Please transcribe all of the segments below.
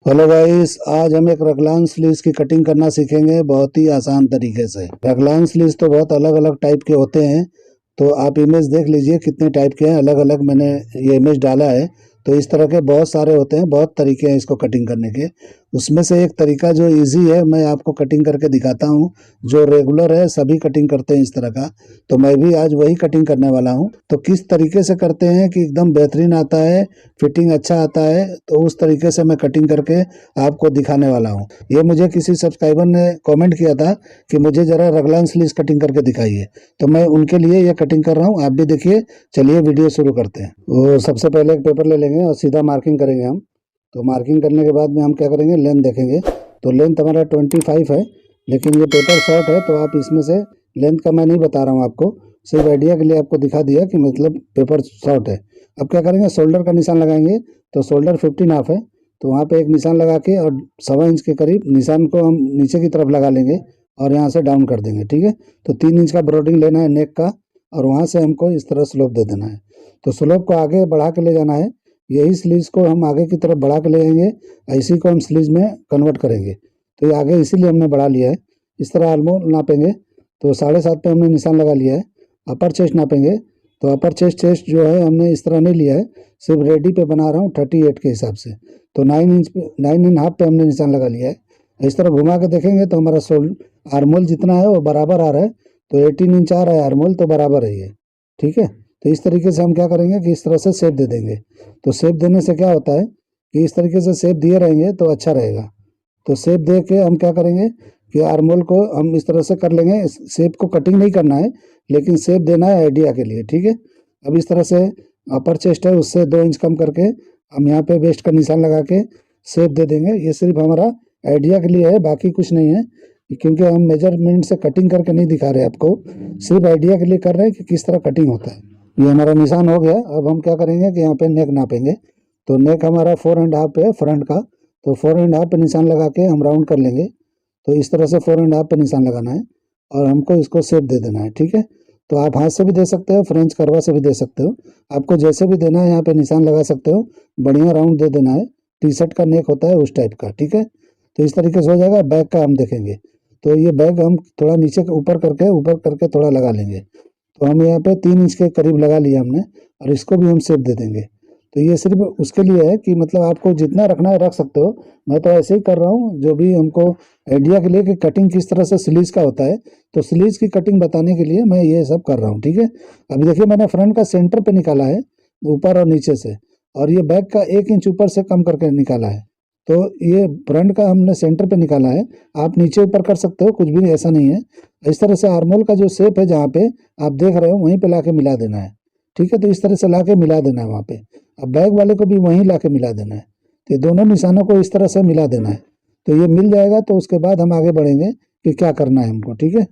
Hello guys, आज हम एक रगलान स्लीव्स की कटिंग करना सीखेंगे बहुत ही आसान तरीके से। रगलान स्लीव्स तो बहुत अलग अलग टाइप के होते हैं। तो आप इमेज देख लीजिए कितने टाइप के हैं, अलग अलग मैंने ये इमेज डाला है। तो इस तरह के बहुत सारे होते हैं, बहुत तरीके हैं इसको कटिंग करने के। उसमें से एक तरीका जो इजी है मैं आपको कटिंग करके दिखाता हूँ। जो रेगुलर है सभी कटिंग करते हैं इस तरह का, तो मैं भी आज वही कटिंग करने वाला हूँ। तो किस तरीके से करते हैं कि एकदम बेहतरीन आता है, फिटिंग अच्छा आता है, तो उस तरीके से मैं कटिंग करके आपको दिखाने वाला हूँ। ये मुझे किसी सब्सक्राइबर ने कमेंट किया था कि मुझे ज़रा रगलान स्लीव्स कटिंग करके दिखाइए, तो मैं उनके लिए ये कटिंग कर रहा हूँ। आप भी देखिए। चलिए वीडियो शुरू करते हैं। वो सबसे पहले एक पेपर ले लेंगे और सीधा मार्किंग करेंगे हम। तो मार्किंग करने के बाद में हम क्या करेंगे, लेंथ देखेंगे। तो लेंथ हमारा 25 है, लेकिन ये पेपर शॉर्ट है तो आप इसमें से लेंथ का मैं नहीं बता रहा हूँ आपको, सिर्फ आइडिया के लिए आपको दिखा दिया कि मतलब पेपर शॉर्ट है। अब क्या करेंगे, शोल्डर का निशान लगाएंगे। तो शोल्डर 15 हाफ है, तो वहाँ पे एक निशान लगा के और 1.25 इंच के करीब निशान को हम नीचे की तरफ लगा लेंगे और यहाँ से डाउन कर देंगे। ठीक है। तो 3 इंच का ब्रॉडिंग लेना है नेक का, और वहाँ से हमको इस तरह स्लोप दे देना है। तो स्लोप को आगे बढ़ा के ले जाना है। यही स्लीव्स को हम आगे की तरफ बढ़ा के ले जाएंगे, इसी को हम स्लीव्स में कन्वर्ट करेंगे। तो ये आगे इसीलिए हमने बढ़ा लिया है। इस तरह आर्मोल नापेंगे। तो 7.5 पे हमने निशान लगा लिया है। अपर चेस्ट नापेंगे। तो अपर चेस्ट जो है हमने इस तरह नहीं लिया है, सिर्फ रेडी पे बना रहा हूँ 38 के हिसाब से। तो 9 इंच पे, 9.5 पे हमने निशान लगा लिया है। इस तरह घुमा के देखेंगे तो हमारा आर्मोल जितना है वो बराबर आ रहा है। तो 18 इंच आ रहा है आर्मोल, तो बराबर है ये। ठीक है। तो इस तरीके से हम क्या करेंगे कि इस तरह से शेप दे देंगे। तो शेप देने से क्या होता है कि इस तरीके से शेप दिए रहेंगे तो अच्छा रहेगा। तो शेप दे के हम क्या करेंगे कि आर्मोल को हम इस तरह से कर लेंगे। इस शेप को कटिंग नहीं करना है, लेकिन शेप देना है आइडिया के लिए। ठीक है। अब इस तरह से अपर चेस्ट है उससे 2 इंच कम करके हम यहाँ पे वेस्ट का निशान लगा के शेप दे देंगे। ये सिर्फ हमारा आइडिया के लिए है, बाकी कुछ नहीं है, क्योंकि हम मेजरमेंट से कटिंग करके नहीं दिखा रहे आपको, सिर्फ आइडिया के लिए कर रहे हैं कि किस तरह कटिंग होता है। ये हमारा निशान हो गया। अब हम क्या करेंगे कि यहाँ पे नेक नापेंगे। तो नेक हमारा 4.5 है फ्रंट का। तो 4.5 पे निशान लगा के हम राउंड कर लेंगे। तो इस तरह से 4.5 पे निशान लगाना है और हमको इसको शेप दे देना है। ठीक है। तो आप हाथ से भी दे सकते हो, फ्रेंच करवा से भी दे सकते हो, आपको जैसे भी देना है यहाँ पे निशान लगा सकते हो। बढ़िया राउंड दे देना है, टी शर्ट का नेक होता है उस टाइप का। ठीक है। तो इस तरीके से हो जाएगा। बैक का हम देखेंगे। तो ये बैक हम थोड़ा नीचे ऊपर करके थोड़ा लगा लेंगे। तो हम यहाँ पे 3 इंच के करीब लगा लिया हमने, और इसको भी हम शेप दे देंगे। तो ये सिर्फ उसके लिए है कि मतलब आपको जितना रखना है रख सकते हो। मैं तो ऐसे ही कर रहा हूँ, जो भी हमको आइडिया के लिए कि कटिंग किस तरह से स्लीव्स का होता है, तो स्लीव्स की कटिंग बताने के लिए मैं ये सब कर रहा हूँ। ठीक है। अभी देखिए मैंने फ्रंट का सेंटर पे निकाला है, ऊपर और नीचे से, और ये बैक का 1 इंच ऊपर से कम करके निकाला है। तो ये फ्रंट का हमने सेंटर पे निकाला है। आप नीचे ऊपर कर सकते हो, कुछ भी ऐसा नहीं है। इस तरह से आर्मोल का जो शेप है जहाँ पे आप देख रहे हो वहीं पे लाके मिला देना है। ठीक है। तो इस तरह से लाके मिला देना है वहाँ पे। अब बैक वाले को भी वहीं लाके मिला देना है। तो ये दोनों निशानों को इस तरह से मिला देना है। तो ये मिल जाएगा, तो उसके बाद हम आगे बढ़ेंगे कि क्या करना है हमको। ठीक है।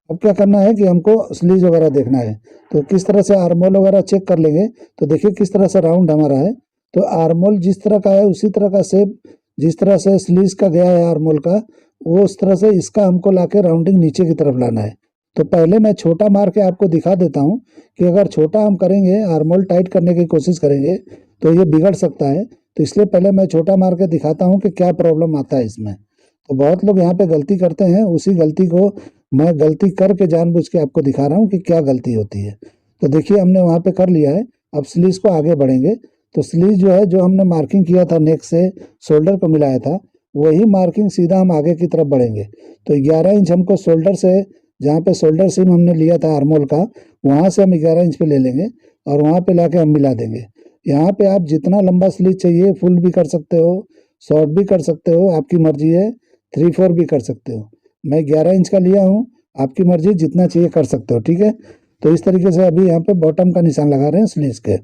अब क्या करना है कि हमको स्लीव वगैरह देखना है। तो किस तरह से आर्मोल वगैरह चेक कर लेंगे। तो देखिए किस तरह से राउंड हमारा है। तो आर्मोल जिस तरह का है उसी तरह का शेप, जिस तरह से स्लीव्स का गया है आर्मोल का, वो उस तरह से इसका हमको लाके राउंडिंग नीचे की तरफ लाना है। तो पहले मैं छोटा मार के आपको दिखा देता हूँ कि अगर छोटा हम करेंगे, आर्मोल टाइट करने की कोशिश करेंगे, तो ये बिगड़ सकता है। तो इसलिए पहले मैं छोटा मार के दिखाता हूँ कि क्या प्रॉब्लम आता है इसमें। तो बहुत लोग यहाँ पे गलती करते हैं, उसी गलती को मैं गलती करके जानबूझ के आपको दिखा रहा हूँ कि क्या गलती होती है। तो देखिए हमने वहाँ पे कर लिया है। अब स्लीव्स को आगे बढ़ेंगे। तो स्लीव जो है, जो हमने मार्किंग किया था नेक से शोल्डर को मिलाया था, वही मार्किंग सीधा हम आगे की तरफ बढ़ेंगे। तो 11 इंच हमको शोल्डर से, जहाँ पे शोल्डर सीम हमने लिया था आर्मोल का, वहाँ से हम 11 इंच पे ले लेंगे और वहाँ पे लाके हम मिला देंगे। यहाँ पे आप जितना लंबा स्लीव चाहिए, फुल भी कर सकते हो, शॉर्ट भी कर सकते हो, आपकी मर्जी है। 3/4 भी कर सकते हो। मैं 11 इंच का लिया हूँ, आपकी मर्जी जितना चाहिए कर सकते हो। ठीक है। तो इस तरीके से अभी यहाँ पे बॉटम का निशान लगा रहे हैं स्लीव्स के।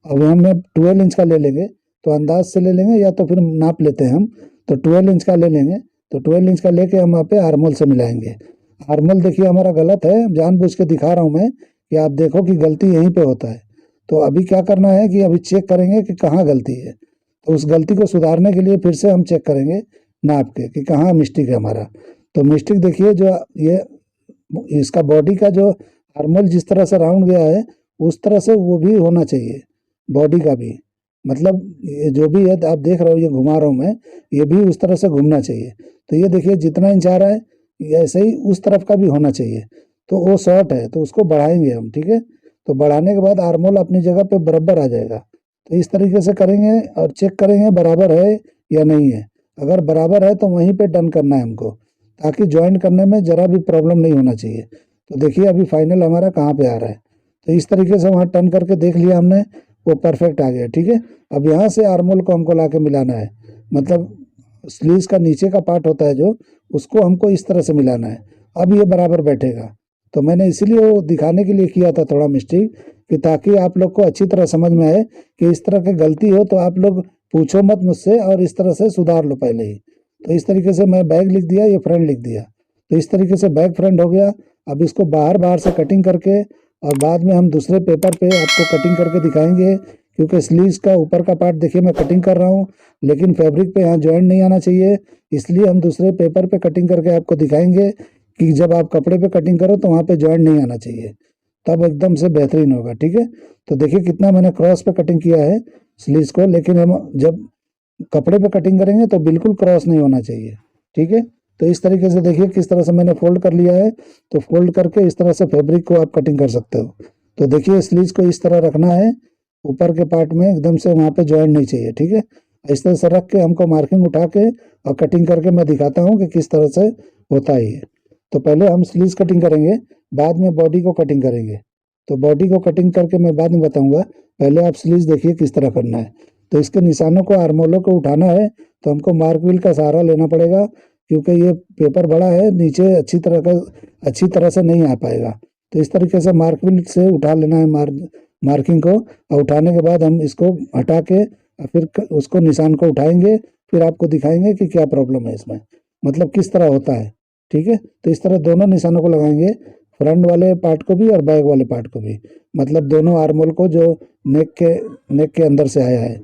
अब हम 12 इंच का ले लेंगे। तो अंदाज से ले लेंगे या तो फिर नाप लेते हैं हम। तो 12 इंच का ले लेंगे। तो 12 इंच का लेके हम वहाँ पे आर्मोल से मिलाएंगे। आर्मोल देखिए हमारा गलत है, जानबूझ के दिखा रहा हूँ मैं कि आप देखो कि गलती यहीं पे होता है। तो अभी क्या करना है कि अभी चेक करेंगे कि कहाँ गलती है। तो उस गलती को सुधारने के लिए फिर से हम चेक करेंगे नाप के कि कहाँ मिस्टेक है हमारा। तो मिस्टेक देखिए, जो ये इसका बॉडी का जो आर्मोल जिस तरह से राउंड गया है, उस तरह से वो भी होना चाहिए बॉडी का भी। मतलब ये जो भी है आप देख रहे हो, ये घुमा रहा हूँ मैं, ये भी उस तरह से घूमना चाहिए। तो ये देखिए जितना इंच आ रहा है ये ऐसे ही उस तरफ का भी होना चाहिए। तो वो शॉर्ट है तो उसको बढ़ाएंगे हम, ठीक है। तो बढ़ाने के बाद आर्मोल अपनी जगह पे बराबर आ जाएगा। तो इस तरीके से करेंगे और चेक करेंगे बराबर है या नहीं है। अगर बराबर है तो वहीं पे डन करना है हमको, ताकि ज्वाइन करने में ज़रा भी प्रॉब्लम नहीं होना चाहिए। तो देखिए अभी फाइनल हमारा कहाँ पे आ रहा है। तो इस तरीके से वहाँ टर्न करके देख लिया हमने, वो परफेक्ट आ गया, ठीक है। अब यहाँ से आर्मोल को हमको ला के मिलाना है, मतलब स्लीव्स का नीचे का पार्ट होता है जो, उसको हमको इस तरह से मिलाना है। अब ये बराबर बैठेगा। तो मैंने इसीलिए वो दिखाने के लिए किया था थोड़ा मिस्टेक, कि ताकि आप लोग को अच्छी तरह समझ में आए कि इस तरह की गलती हो तो आप लोग पूछो मत मुझसे और इस तरह से सुधार लो पहले ही। तो इस तरीके से मैं बैक लिख दिया, ये फ्रंट लिख दिया। तो इस तरीके से बैक फ्रंट हो गया। अब इसको बाहर बाहर से कटिंग करके और बाद में हम दूसरे पेपर पे आपको कटिंग करके दिखाएंगे, क्योंकि स्लीव्स का ऊपर का पार्ट देखिए मैं कटिंग कर रहा हूँ, लेकिन फैब्रिक पे यहाँ जॉइंट नहीं आना चाहिए। इसलिए हम दूसरे पेपर पे कटिंग करके आपको दिखाएंगे कि जब आप कपड़े पे कटिंग करो तो वहाँ पे जॉइंट नहीं आना चाहिए, तब एकदम से बेहतरीन होगा, ठीक है। तो देखिए कितना मैंने क्रॉस पे कटिंग किया है स्लीव्स को, लेकिन हम जब कपड़े पे कटिंग करेंगे तो बिल्कुल क्रॉस नहीं होना चाहिए, ठीक है। तो इस तरीके से देखिए किस तरह से मैंने फोल्ड कर लिया है। तो फोल्ड करके इस तरह से फैब्रिक को आप कटिंग कर सकते हो। तो देखिए स्लीव्स को इस तरह रखना है, ऊपर के पार्ट में एकदम से वहाँ पे जॉइंट नहीं चाहिए, ठीक है। इस तरह से रख के हमको मार्किंग उठा के और कटिंग करके मैं दिखाता हूँ कि किस तरह से होता है ये। तो पहले हम स्लीव्स कटिंग करेंगे, बाद में बॉडी को कटिंग करेंगे। तो बॉडी को कटिंग करके मैं बाद में बताऊंगा, पहले आप स्लीव्स देखिए किस तरह करना है। तो इसके निशानों को, आर्मोलों को उठाना है तो हमको मार्क व्हील का सहारा लेना पड़ेगा, क्योंकि ये पेपर बड़ा है, नीचे अच्छी तरह से नहीं आ पाएगा। तो इस तरीके से मार्क व्हील से उठा लेना है मार्किंग को, और उठाने के बाद हम इसको हटा के और फिर उसको निशान को उठाएंगे। फिर आपको दिखाएंगे कि क्या प्रॉब्लम है इसमें, मतलब किस तरह होता है, ठीक है। तो इस तरह दोनों निशानों को लगाएंगे, फ्रंट वाले पार्ट को भी और बैक वाले पार्ट को भी, मतलब दोनों आर्मोल को जो नेक के अंदर से आया है,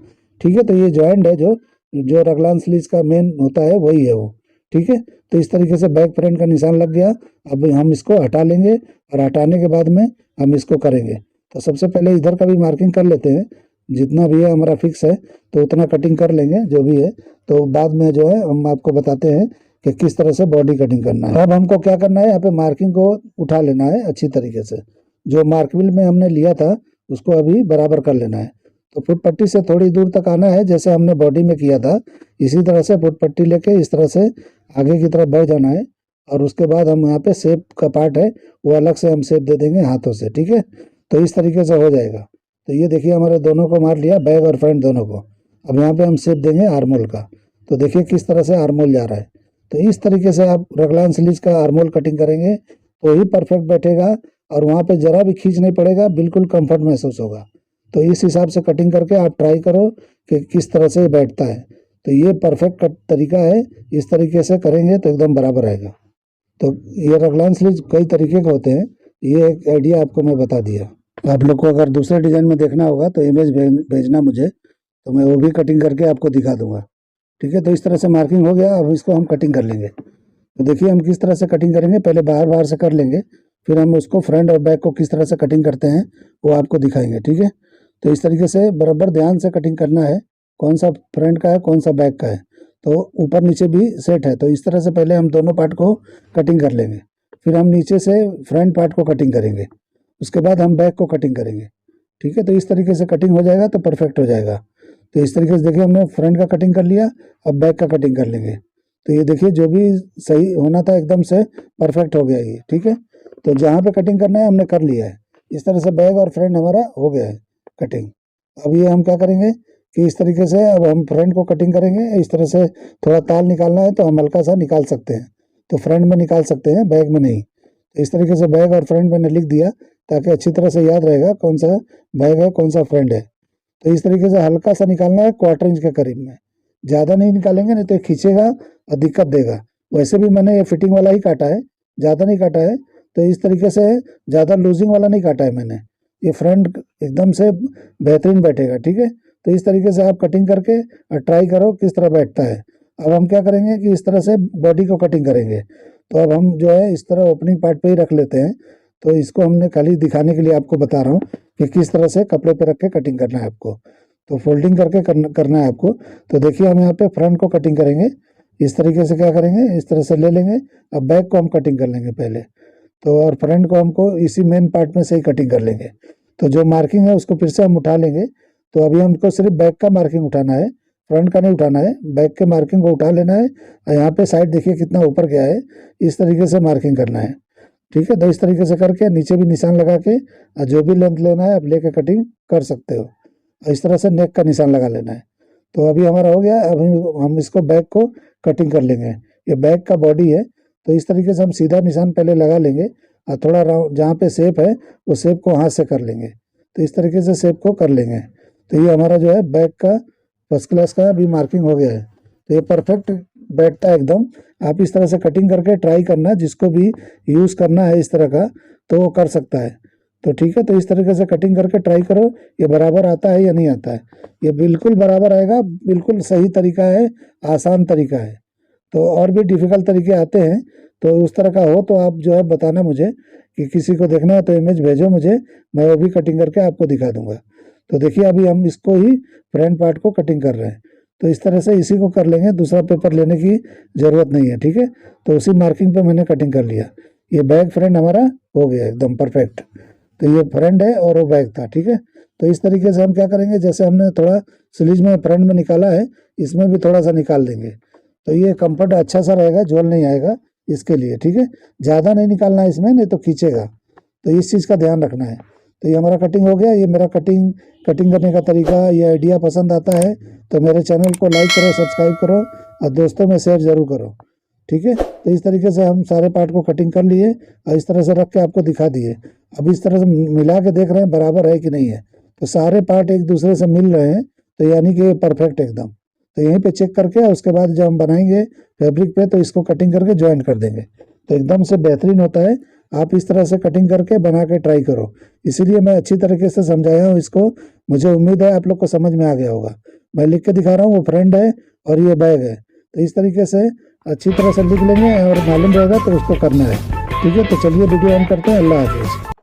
ठीक है। तो ये जॉइंट है जो जो रगलान स्लीव्स का मेन होता है वही है वो, ठीक है। तो इस तरीके से बैक फ्रंट का निशान लग गया। अब हम इसको हटा लेंगे और हटाने के बाद में हम इसको करेंगे। तो सबसे पहले इधर का भी मार्किंग कर लेते हैं, जितना भी है हमारा फिक्स है तो उतना कटिंग कर लेंगे जो भी है। तो बाद में जो है हम आपको बताते हैं कि किस तरह से बॉडी कटिंग करना है। अब हमको क्या करना है, यहाँ पे मार्किंग को उठा लेना है अच्छी तरीके से। जो मार्कविल में हमने लिया था उसको अभी बराबर कर लेना है। तो फुट पट्टी से थोड़ी दूर तक आना है, जैसे हमने बॉडी में किया था इसी तरह से फुट पट्टी लेके इस तरह से आगे की तरफ बढ़ जाना है। और उसके बाद हम यहाँ पे शेप का पार्ट है वो अलग से हम शेप दे देंगे हाथों से, ठीक है। तो इस तरीके से हो जाएगा। तो ये देखिए हमारे दोनों को मार लिया, बैक और फ्रंट दोनों को। अब यहाँ पे हम शेप देंगे आर्मोल का। तो देखिए किस तरह से आर्मोल जा रहा है। तो इस तरीके से आप रगलान स्लीव्स का आर्मोल कटिंग करेंगे तो ही परफेक्ट बैठेगा, और वहाँ पे जरा भी खींच नहीं पड़ेगा, बिल्कुल कंफर्ट महसूस होगा। तो इस हिसाब से कटिंग करके आप ट्राई करो कि किस तरह से बैठता है। तो ये परफेक्ट तरीका है, इस तरीके से करेंगे तो एकदम बराबर आएगा। तो ये रगलान स्लीव्स कई तरीके के होते हैं, ये एक आइडिया आपको मैं बता दिया। आप लोग को अगर दूसरे डिज़ाइन में देखना होगा तो इमेज भेजना मुझे, तो मैं वो भी कटिंग करके आपको दिखा दूंगा, ठीक है। तो इस तरह से मार्किंग हो गया, अब इसको हम कटिंग कर लेंगे। तो देखिए हम किस तरह से कटिंग करेंगे, पहले बाहर बाहर से कर लेंगे, फिर हम उसको फ्रंट और बैक को किस तरह से कटिंग करते हैं वो आपको दिखाएंगे, ठीक है। तो इस तरीके से बराबर ध्यान से कटिंग करना है, कौन सा फ्रंट का है कौन सा बैक का है। तो ऊपर नीचे भी सेट है, तो इस तरह से पहले हम दोनों पार्ट को कटिंग कर लेंगे, फिर हम नीचे से फ्रंट पार्ट को कटिंग करेंगे, उसके बाद हम बैक को कटिंग करेंगे, ठीक है। तो इस तरीके से कटिंग हो जाएगा तो परफेक्ट हो जाएगा। तो इस तरीके से देखिए हमने फ्रंट का कटिंग कर लिया, अब बैक का कटिंग कर लेंगे। तो ये देखिए जो भी सही होना था एकदम से परफेक्ट हो गया ये, ठीक है। तो जहाँ पे कटिंग करना है हमने कर लिया है। इस तरह से बैक और फ्रंट हमारा हो गया है कटिंग। अब ये हम क्या करेंगे कि इस तरीके से अब हम फ्रंट को कटिंग करेंगे। इस तरह से थोड़ा ताल निकालना है तो हम हल्का सा निकाल सकते हैं, तो फ्रंट में निकाल सकते हैं, बैक में नहीं। तो इस तरीके से बैक और फ्रंट मैंने लिख दिया ताकि अच्छी तरह से याद रहेगा कौन सा बैक है कौन सा फ्रंट है। तो इस तरीके से हल्का सा निकालना है, क्वार्टर इंच के करीब में, ज़्यादा नहीं निकालेंगे नहीं तो खींचेगा और दिक्कत देगा। वैसे भी मैंने ये फिटिंग वाला ही काटा है, ज़्यादा नहीं काटा है। तो इस तरीके से ज़्यादा लूजिंग वाला नहीं काटा है मैंने, ये फ्रंट एकदम से बेहतरीन बैठेगा, ठीक है। तो इस तरीके से आप कटिंग करके और ट्राई करो किस तरह बैठता है। अब हम क्या करेंगे कि इस तरह से बॉडी को कटिंग करेंगे। तो अब हम जो है इस तरह ओपनिंग पार्ट पे ही रख लेते हैं। तो इसको हमने खाली दिखाने के लिए आपको बता रहा हूँ कि किस तरह से कपड़े पे रख के कटिंग करना है आपको। तो फोल्डिंग करके करना है आपको। तो देखिए हम यहाँ पे फ्रंट को कटिंग करेंगे इस तरीके से। क्या करेंगे, इस तरह से ले लेंगे। अब बैक को हम कटिंग कर लेंगे पहले तो, और फ्रंट को हमको इसी मेन पार्ट में से ही कटिंग कर लेंगे। तो जो मार्किंग है उसको फिर से हम उठा लेंगे। तो अभी हमको सिर्फ बैक का मार्किंग उठाना है, फ्रंट का नहीं उठाना है। बैक के मार्किंग को उठा लेना है और यहाँ पे साइड देखिए कितना ऊपर गया है, इस तरीके से मार्किंग करना है। ठीक है, तो इस तरीके से करके नीचे भी निशान लगा के जो भी लेंथ लेना है आप लेके कटिंग कर सकते हो। और इस तरह से नेक का निशान लगा लेना है। तो अभी हमारा हो गया। अभी हम इसको बैक को कटिंग कर लेंगे। ये बैक का बॉडी है, तो इस तरीके से हम सीधा निशान पहले लगा लेंगे और थोड़ा राउंड जहाँ पे शेप है वो शेप को हाथ से कर लेंगे। तो इस तरीके से शेप को कर लेंगे। तो ये हमारा जो है बैक का फर्स्ट क्लास का अभी मार्किंग हो गया है। तो ये परफेक्ट बैठता है एकदम। आप इस तरह से कटिंग करके ट्राई करना, जिसको भी यूज़ करना है इस तरह का तो वो कर सकता है। तो ठीक है, तो इस तरीके से कटिंग करके ट्राई करो, ये बराबर आता है या नहीं आता है। ये बिल्कुल बराबर आएगा, बिल्कुल सही तरीका है, आसान तरीका है। तो और भी डिफ़िकल्ट तरीके आते हैं, तो उस तरह का हो तो आप जो है बताना मुझे, कि किसी को देखना है तो इमेज भेजो मुझे, मैं वो भी कटिंग करके आपको दिखा दूंगा। तो देखिए अभी हम इसको ही फ्रंट पार्ट को कटिंग कर रहे हैं। तो इस तरह से इसी को कर लेंगे, दूसरा पेपर लेने की ज़रूरत नहीं है। ठीक है, तो उसी मार्किंग पे मैंने कटिंग कर लिया। ये बैक फ्रंट हमारा हो गया एकदम परफेक्ट। तो ये फ्रंट है और वो बैक था। ठीक है, तो इस तरीके से हम क्या करेंगे, जैसे हमने थोड़ा स्लीव में फ्रंट में निकाला है, इसमें भी थोड़ा सा निकाल देंगे। तो ये कंफर्ट अच्छा सा रहेगा, झोल नहीं आएगा इसके लिए। ठीक है, ज़्यादा नहीं निकालना है इसमें, नहीं तो खींचेगा। तो इस चीज़ का ध्यान रखना है। तो ये हमारा कटिंग हो गया। ये मेरा कटिंग करने का तरीका, ये आइडिया पसंद आता है तो मेरे चैनल को लाइक करो, सब्सक्राइब करो और दोस्तों में शेयर ज़रूर करो। ठीक है, तो इस तरीके से हम सारे पार्ट को कटिंग कर लिए और इस तरह से रख के आपको दिखा दिए। अब इस तरह से मिला के देख रहे हैं बराबर है कि नहीं है। तो सारे पार्ट एक दूसरे से मिल रहे हैं, तो यानी कि परफेक्ट एकदम। तो यहीं पे चेक करके उसके बाद जब हम बनाएंगे फैब्रिक पे तो इसको कटिंग करके ज्वाइन कर देंगे, तो एकदम से बेहतरीन होता है। आप इस तरह से कटिंग करके बना के ट्राई करो। इसीलिए मैं अच्छी तरीके से समझाया हूँ इसको। मुझे उम्मीद है आप लोग को समझ में आ गया होगा। मैं लिख के दिखा रहा हूँ, वो फ्रंट है और ये बैग है। तो इस तरीके से अच्छी तरह से लिख लेंगे और मालूम रहेगा तो उसको करना है। ठीक है, तो चलिए वीडियो ऑन करते हैं। अल्लाह हाफिज़।